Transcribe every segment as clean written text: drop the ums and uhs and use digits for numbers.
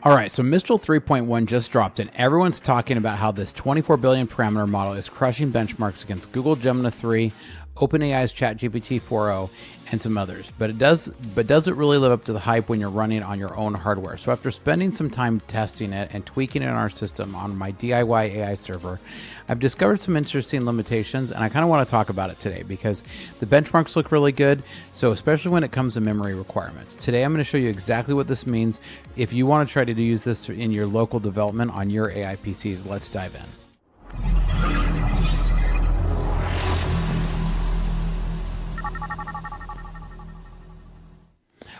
All right, so Mistral 3.1 just dropped, and everyone's talking about how this 24 billion parameter model is crushing benchmarks against Google Gemma 3, OpenAI's ChatGPT 4o, and some others. But does it really live up to the hype when you're running on your own hardware? So after spending some time testing it and tweaking it in our system on my DIY AI server, I've discovered some interesting limitations, and I kind of want to talk about it today because the benchmarks look really good. So especially when it comes to memory requirements. Today, I'm going to show you exactly what this means. If you want to try to use this in your local development on your AI PCs, let's dive in.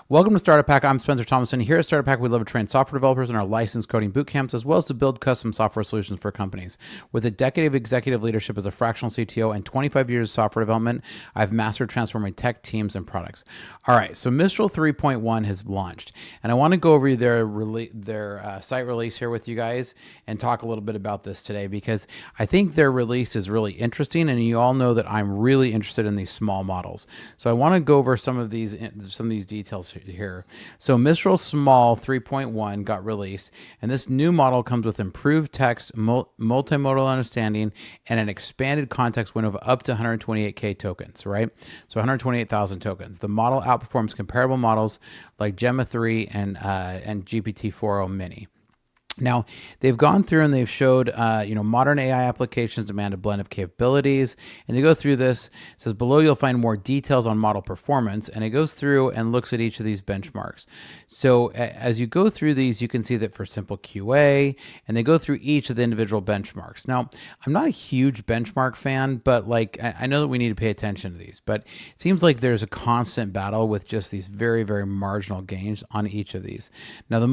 Welcome to Startup Hack. I'm Spencer Thomason. Here at Startup Hack, we love to train software developers in our licensed coding boot camps, as well as to build custom software solutions for companies. With a decade of executive leadership as a fractional CTO and 25 years of software development, I've mastered transforming tech teams and products. All right, so Mistral 3.1 has launched, and I want to go over their site release here with you guys and talk a little bit about this today because I think their release is really interesting, and you all know that I'm really interested in these small models. So I want to go over some of these details here. So Mistral Small 3.1 got released, and this new model comes with improved text, multimodal understanding, and an expanded context window of up to 128K tokens, right? So 128,000 tokens. The model outperforms comparable models like Gemma 3 and GPT-4o Mini. Now, they've gone through and they've showed, modern AI applications demand a blend of capabilities. And they go through this. It says below you'll find more details on model performance. And it goes through and looks at each of these benchmarks. So as you go through these, you can see that for simple QA, and they go through each of the individual benchmarks. Now, I'm not a huge benchmark fan, but I know that we need to pay attention to these. But it seems like there's a constant battle with just these very, very marginal gains on each of these. Now, the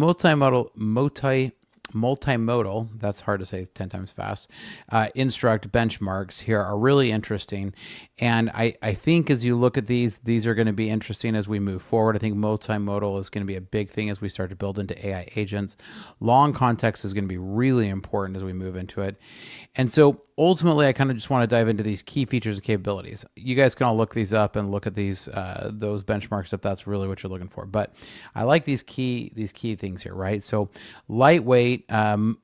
multimodal, that's hard to say 10 times fast, instruct benchmarks here are really interesting. And I think as you look at these are going to be interesting as we move forward. I think multimodal is going to be a big thing as we start to build into AI agents. Long context is going to be really important as we move into it. And so ultimately, I kind of just want to dive into these key features and capabilities. You guys can all look these up and look at these those benchmarks if that's really what you're looking for. But I like these key things here, right? So lightweight,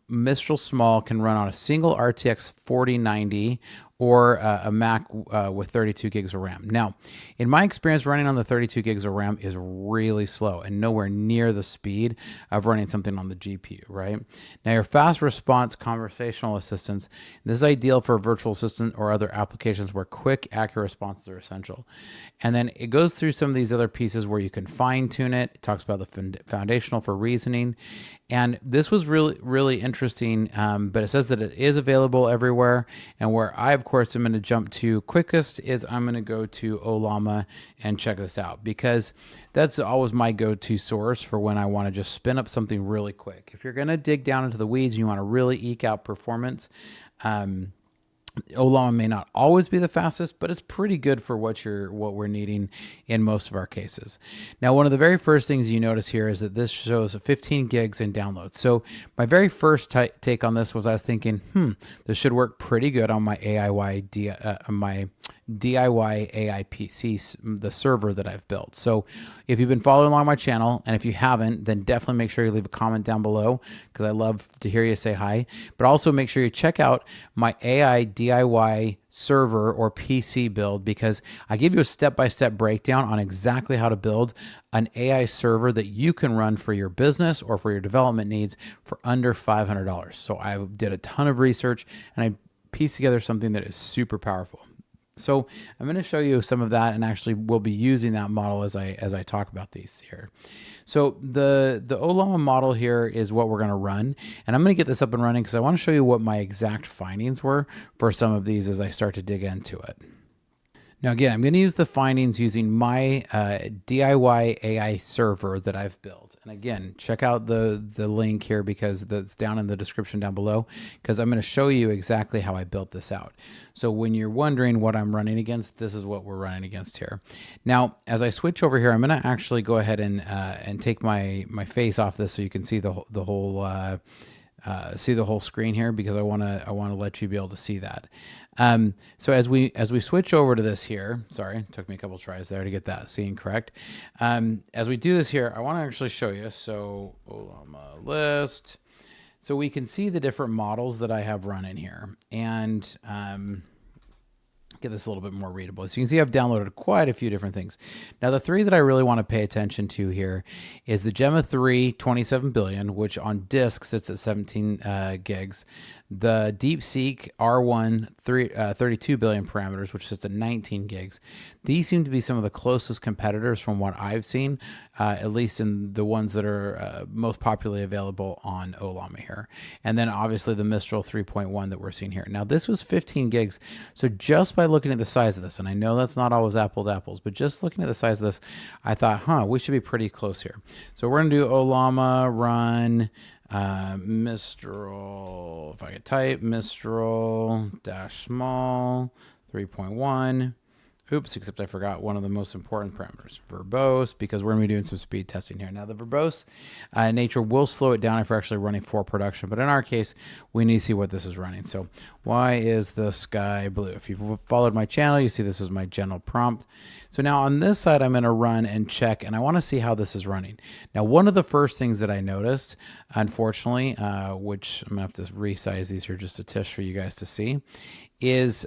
Mistral Small can run on a single RTX 4090 or a Mac with 32 gigs of RAM. Now, in my experience, running on the 32 gigs of RAM is really slow and nowhere near the speed of running something on the GPU, right? Now, your fast response conversational assistance, this is ideal for a virtual assistant or other applications where quick, accurate responses are essential. And then it goes through some of these other pieces where you can fine tune it. It talks about the foundational for reasoning. And this was really, really interesting, but it says that it is available everywhere. And where I, of course, am going to jump to quickest is I'm going to go to Ollama and check this out because that's always my go-to source for when I want to just spin up something really quick. If you're going to dig down into the weeds and you want to really eke out performance, Ollama may not always be the fastest, but it's pretty good for what we're needing in most of our cases. Now, one of the very first things you notice here is that this shows 15 gigs in downloads. So my very first take on this was I was thinking, this should work pretty good on my DIY AI PC, the server that I've built. So if you've been following along my channel, and if you haven't, then definitely make sure you leave a comment down below because I love to hear you say hi. But also make sure you check out my AI DIY server or PC build because I give you a step-by-step breakdown on exactly how to build an AI server that you can run for your business or for your development needs for under $500. So I did a ton of research and I pieced together something that is super powerful. So I'm going to show you some of that, and actually we'll be using that model as I talk about these here. So the Ollama model here is what we're going to run, and I'm going to get this up and running because I want to show you what my exact findings were for some of these as I start to dig into it. Now, again, I'm going to use the findings using my DIY AI server that I've built. And again, check out the link here because that's down in the description down below because I'm going to show you exactly how I built this out. So when you're wondering what I'm running against, this is what we're running against here. Now, as I switch over here, I'm going to actually go ahead and take my face off this so you can see the whole see the whole screen here because I want to let you be able to see that. So as we switch over to this here, sorry, it took me a couple tries there to get that scene correct. As we do this here, I want to actually show you. So Ollama list. So we can see the different models that I have running here, and get this a little bit more readable. So you can see I've downloaded quite a few different things. Now the three that I really want to pay attention to here is the Gemma 3 27 billion, which on disk sits at 17 gigs. The DeepSeek R1 32 billion parameters, which sits at 19 gigs. These seem to be some of the closest competitors from what I've seen, at least in the ones that are most popularly available on Ollama here. And then obviously the Mistral 3.1 that we're seeing here. Now this was 15 gigs. So just by looking at the size of this, and I know that's not always apples to apples, but just looking at the size of this, I thought, we should be pretty close here. So we're going to do Ollama run Mistral, if I could type Mistral -small 3.1. Oops, except I forgot one of the most important parameters, verbose, because we're going to be doing some speed testing here. Now the verbose nature will slow it down if we're actually running for production, but in our case, we need to see what this is running. So why is the sky blue? If you've followed my channel, you see this is my general prompt. So now on this side, I'm going to run and check, and I want to see how this is running. Now, one of the first things that I noticed, unfortunately, which I'm going to have to resize these here just a test for you guys to see, is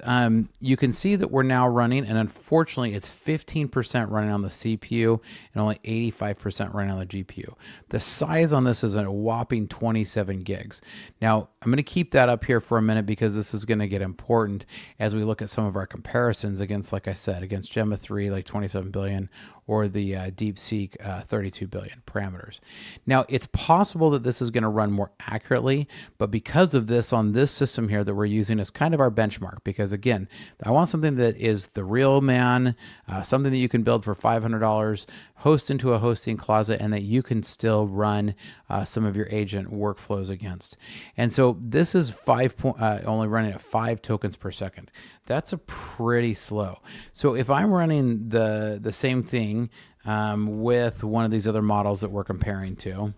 you can see that we're now running, and unfortunately, it's 15% running on the CPU and only 85% running on the GPU. The size on this is a whopping 27 gigs. Now, I'm going to keep that up here for a minute because this is going to get important as we look at some of our comparisons against, like I said, against Gemma 3, like 27 billion, or the DeepSeek 32 billion parameters. Now, it's possible that this is going to run more accurately, but because of this on this system here that we're using as kind of our benchmark, because again, I want something that is the real man, something that you can build for $500, host into a hosting closet, and that you can still run some of your agent workflows against. And so this is only running at 5 tokens per second. That's a pretty slow. So if I'm running the same thing with one of these other models that we're comparing to,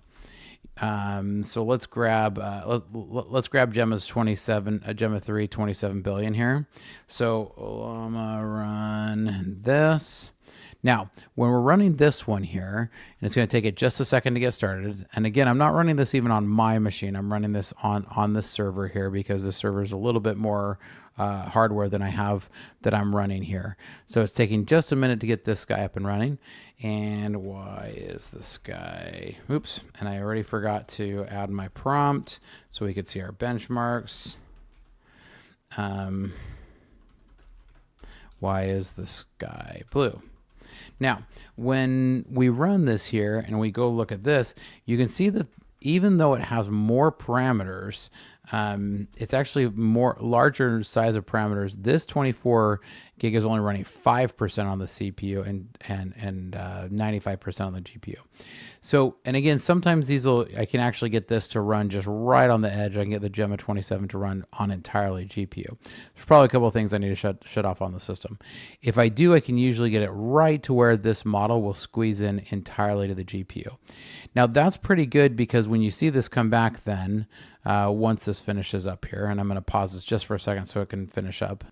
so let's grab Gemma's Gemma 3 27 billion here. So Ollama run this. Now, when we're running this one here, and it's going to take it just a second to get started. And again, I'm not running this even on my machine. I'm running this on this server here because the server is a little bit more hardware than I have that I'm running here. So it's taking just a minute to get this guy up and running. And why is this guy? Oops. And I already forgot to add my prompt so we could see our benchmarks. Why is this guy blue? Now, when we run this here and we go look at this, you can see that even though it has more parameters, it's actually larger size of parameters. This 24 gig is only running 5% on the CPU and 95% on the GPU. So, and again, sometimes I can actually get this to run just right on the edge. I can get the Gemma 27 to run on entirely GPU. There's probably a couple of things I need to shut off on the system. If I do, I can usually get it right to where this model will squeeze in entirely to the GPU. Now that's pretty good because when you see this come back then, once this finishes up here, and I'm going to pause this just for a second so it can finish up.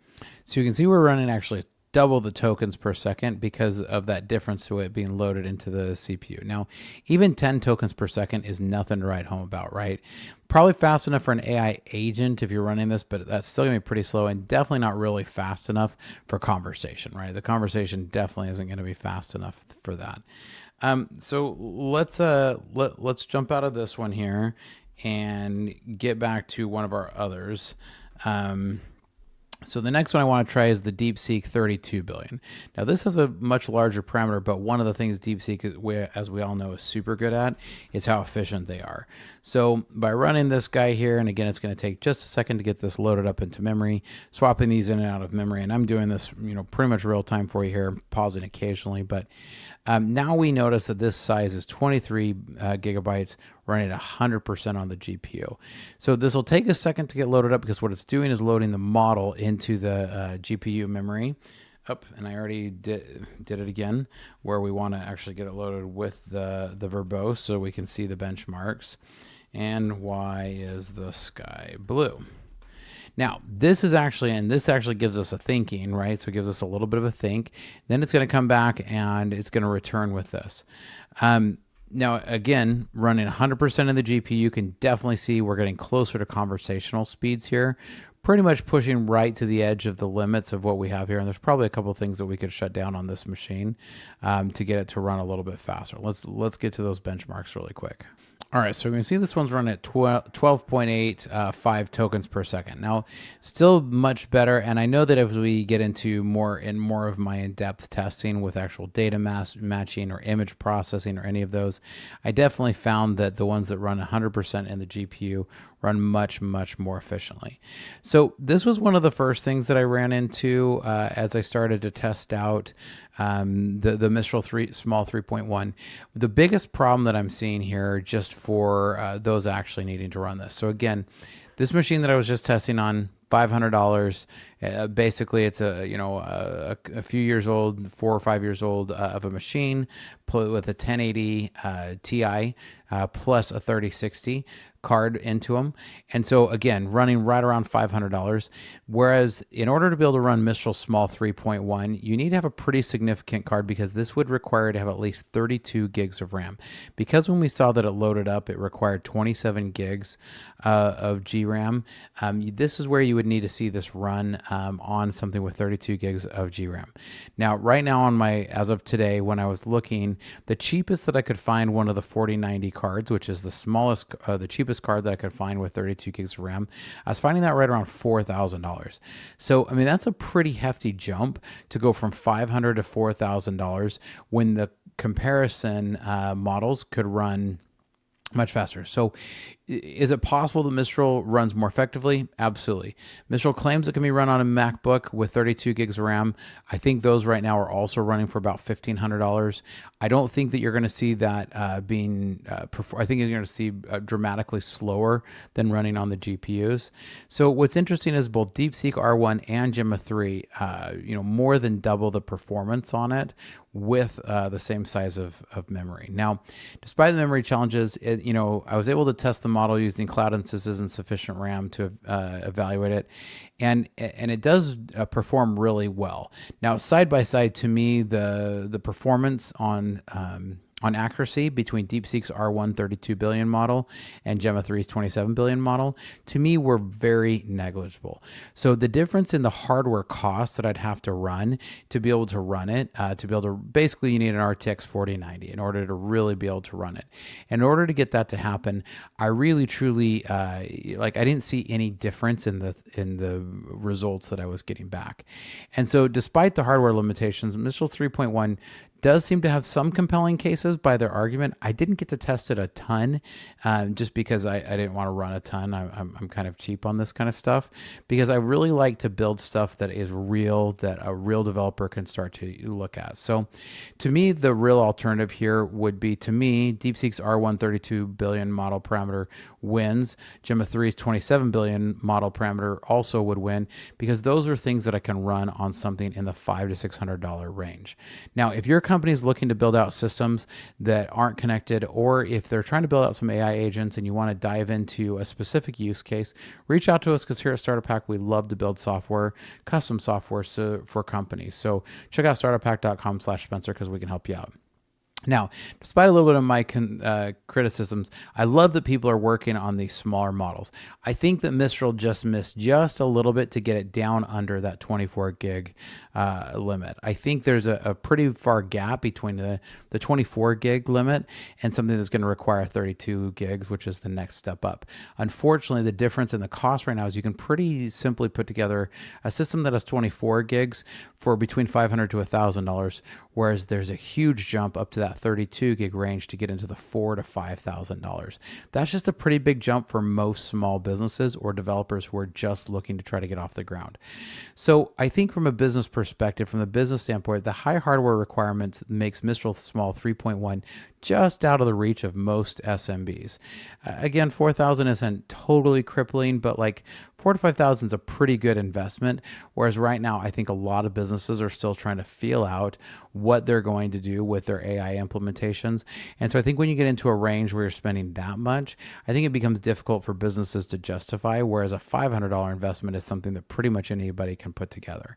So you can see we're running actually double the tokens per second because of that difference to it being loaded into the CPU. Now, even 10 tokens per second is nothing to write home about, right? Probably fast enough for an AI agent if you're running this, but that's still gonna be pretty slow and definitely not really fast enough for conversation, right? The conversation definitely isn't gonna be fast enough for that. So let's jump out of this one here and get back to one of our others. So the next one I want to try is the DeepSeek 32 billion. Now this has a much larger parameter, but one of the things DeepSeek, as we all know, is super good at is how efficient they are. So by running this guy here, and again, it's going to take just a second to get this loaded up into memory, swapping these in and out of memory. And I'm doing this, pretty much real time for you here, pausing occasionally, but now we notice that this size is 23 gigabytes running at 100% on the GPU. So this will take a second to get loaded up because what it's doing is loading the model into the GPU memory. And I already did it again, where we want to actually get it loaded with the verbose so we can see the benchmarks. And why is the sky blue? Now, this actually gives us a thinking, right? So it gives us a little bit of a think. Then it's going to come back and it's going to return with this. Now, again, running 100% of the GPU, you can definitely see we're getting closer to conversational speeds here. Pretty much pushing right to the edge of the limits of what we have here. And there's probably a couple of things that we could shut down on this machine to get it to run a little bit faster. Let's get to those benchmarks really quick. All right, so we can see this one's run at 12.85 tokens per second. Now, still much better, and I know that if we get into more of my in-depth testing with actual data matching or image processing or any of those, I definitely found that the ones that run 100% in the GPU run much, much more efficiently. So this was one of the first things that I ran into as I started to test out the Mistral Small 3.1. The biggest problem that I'm seeing here, just for those actually needing to run this. So again, this machine that I was just testing on, $500. Basically, it's a few years old, 4 or 5 years old of a machine with a 1080 Ti plus a 3060 card into them. And so again, running right around $500. Whereas in order to be able to run Mistral Small 3.1, you need to have a pretty significant card because this would require to have at least 32 gigs of RAM. Because when we saw that it loaded up, it required 27 gigs of GRAM. This is where you would need to see this run on something with 32 gigs of GRAM. Now, right now on as of today, when I was looking, the cheapest that I could find, one of the 4090 cards, which is the smallest, the cheapest card that I could find with 32 gigs of RAM, I was finding that right around $4,000. So, I mean, that's a pretty hefty jump to go from $500 to $4,000 when the comparison models could run much faster. So is it possible that Mistral runs more effectively? Absolutely. Mistral claims it can be run on a MacBook with 32 gigs of RAM. I think those right now are also running for about $1,500. I don't think that you're going to see that I think you're going to see dramatically slower than running on the GPUs. So what's interesting is both DeepSeek R1 and Gemma 3, more than double the performance on it with the same size of memory. Now, despite the memory challenges, I was able to test the model using cloud instances and sufficient RAM to evaluate it, and it does perform really well. Now, side by side, to me, the performance on accuracy between DeepSeek's R1 32 billion model and Gemma 3's 27 billion model, to me, were very negligible. So the difference in the hardware cost that I'd have to run to be able to run it, basically you need an RTX 4090 in order to really be able to run it. In order to get that to happen, I really truly, I didn't see any difference in the results that I was getting back. And so despite the hardware limitations, Mistral 3.1 does seem to have some compelling cases by their argument. I didn't get to test it a ton just because I didn't want to run a ton. I'm kind of cheap on this kind of stuff because I really like to build stuff that is real, that a real developer can start to look at. So to me, the real alternative here would be, to me, DeepSeek's R1 32 billion model parameter wins. Gemma 3's 27 billion model parameter also would win because those are things that I can run on something in the $500 to $600 range. Now, if you're companies looking to build out systems that aren't connected, or if they're trying to build out some AI agents and you want to dive into a specific use case, reach out to us because here at Startup Hack, we love to build software, custom software for companies. So check out startuphack.com/Spencer because we can help you out. Now, despite a little bit of my criticisms, I love that people are working on these smaller models. I think that Mistral just missed just a little bit to get it down under that 24 gig limit. I think there's a pretty far gap between the 24 gig limit and something that's going to require 32 gigs, which is the next step up. Unfortunately, the difference in the cost right now is you can pretty simply put together a system that has 24 gigs for between $500 to $1,000, whereas there's a huge jump up to that 32 gig range to get into the $4,000 to $5,000. That's just a pretty big jump for most small businesses or developers who are just looking to try to get off the ground. So I think from a business perspective, from the business standpoint, the high hardware requirements makes Mistral Small 3.1 just out of the reach of most SMBs. Again, 4,000 isn't totally crippling, but like 4 to 5,000 is a pretty good investment. Whereas right now, I think a lot of businesses are still trying to feel out what they're going to do with their AI implementations. And so I think when you get into a range where you're spending that much, I think it becomes difficult for businesses to justify, whereas a $500 investment is something that pretty much anybody can put together.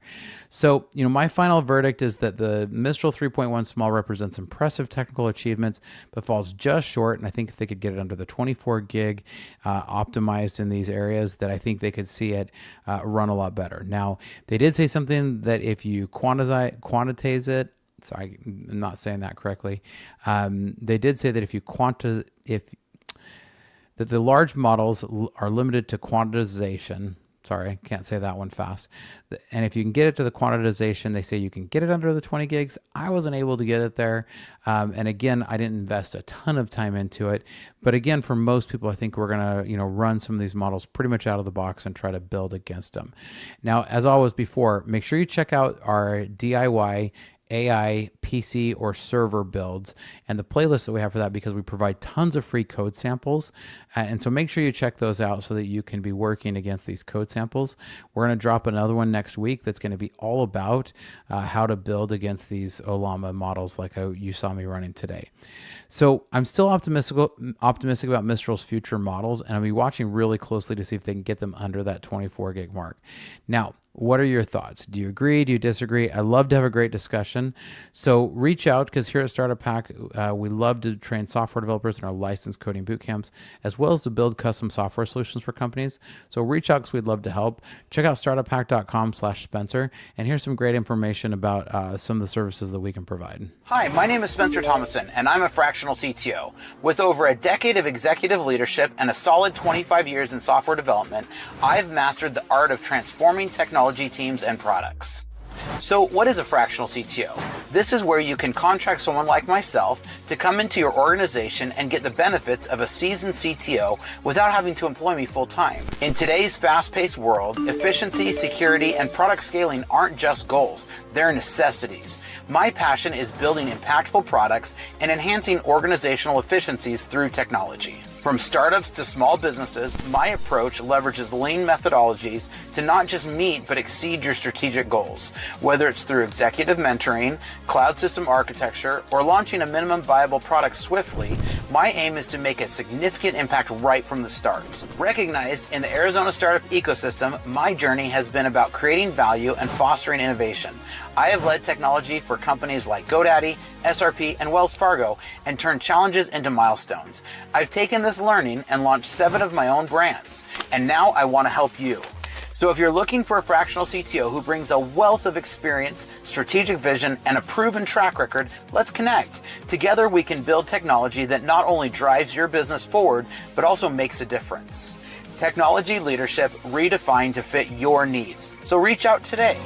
So, my final verdict is that the Mistral 3.1 Small represents impressive technical achievements, but falls just short. And I think if they could get it under the 24 gig optimized in these areas, that I think they could see it run a lot better. Now, they did say something that if you quantize it, sorry, I'm not saying that correctly. They did say that that the large models are limited to quantization. Sorry, I can't say that one fast. And if you can get it to the quantization, they say you can get it under the 20 gigs. I wasn't able to get it there. And again, I didn't invest a ton of time into it. But again, for most people, I think we're going to, run some of these models pretty much out of the box and try to build against them. Now, as always before, make sure you check out our DIY AI, PC, or server builds and the playlist that we have for that, because we provide tons of free code samples. And so make sure you check those out so that you can be working against these code samples. We're going to drop another one next week that's going to be all about how to build against these Ollama models like you saw me running today. So I'm still optimistic about Mistral's future models, and I'll be watching really closely to see if they can get them under that 24 gig mark. Now, what are your thoughts? Do you agree? Do you disagree? I love to have a great discussion. So reach out, because here at Startup Hack, we love to train software developers in our licensed coding boot camps, as well as to build custom software solutions for companies. So reach out, because we'd love to help. Check out startuphack.com/Spencer, and here's some great information about some of the services that we can provide. Hi, my name is Spencer Thomason, and I'm a fractional CTO. With over a decade of executive leadership and a solid 25 years in software development, I've mastered the art of transforming technology teams and products. So what is a fractional CTO? This is where you can contract someone like myself to come into your organization and get the benefits of a seasoned CTO without having to employ me full time. In today's fast-paced world, efficiency, security, and product scaling aren't just goals, they're necessities. My passion is building impactful products and enhancing organizational efficiencies through technology. From startups to small businesses, my approach leverages lean methodologies to not just meet but exceed your strategic goals. Whether it's through executive mentoring, cloud system architecture, or launching a minimum viable product swiftly, my aim is to make a significant impact right from the start. Recognized in the Arizona startup ecosystem, my journey has been about creating value and fostering innovation. I have led technology for companies like GoDaddy, SRP, and Wells Fargo, and turned challenges into milestones. I've taken this learning and launched 7 of my own brands, and now I want to help you. So if you're looking for a fractional CTO who brings a wealth of experience, strategic vision, and a proven track record, let's connect. Together we can build technology that not only drives your business forward, but also makes a difference. Technology leadership redefined to fit your needs. So reach out today.